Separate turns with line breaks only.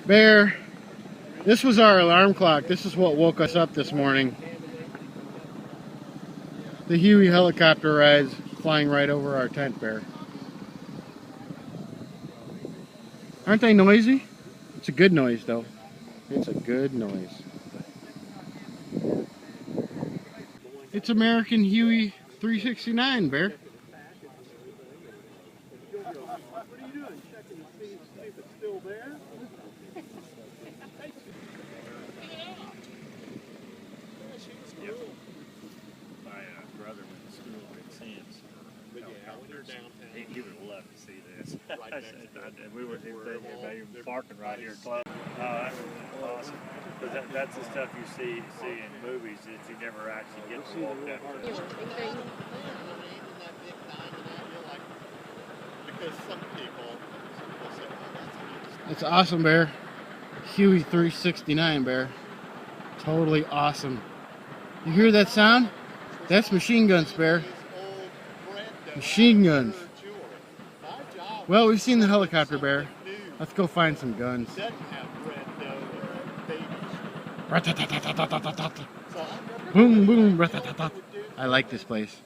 Bear, this was our alarm clock. This is what woke us up this morning. The Huey helicopter rides flying right over our tent, Bear. Aren't they noisy? It's a good noise, though. It's a good noise. It's American Huey 369, Bear.
What are you doing? Checking to see if it's still there?
My brother went to school at Sands for helicopters. He would love to see this. I said, we were parking right here close. That was awesome. But that's the stuff you see in movies that you never actually get to walk down through.
Because some people say,
It's awesome, Bear. Huey 369, Bear. Totally awesome. You hear that sound? That's machine guns, Bear. Machine guns. Well, we've seen the helicopter, Bear. Let's go find some guns. Boom, boom. I like this place.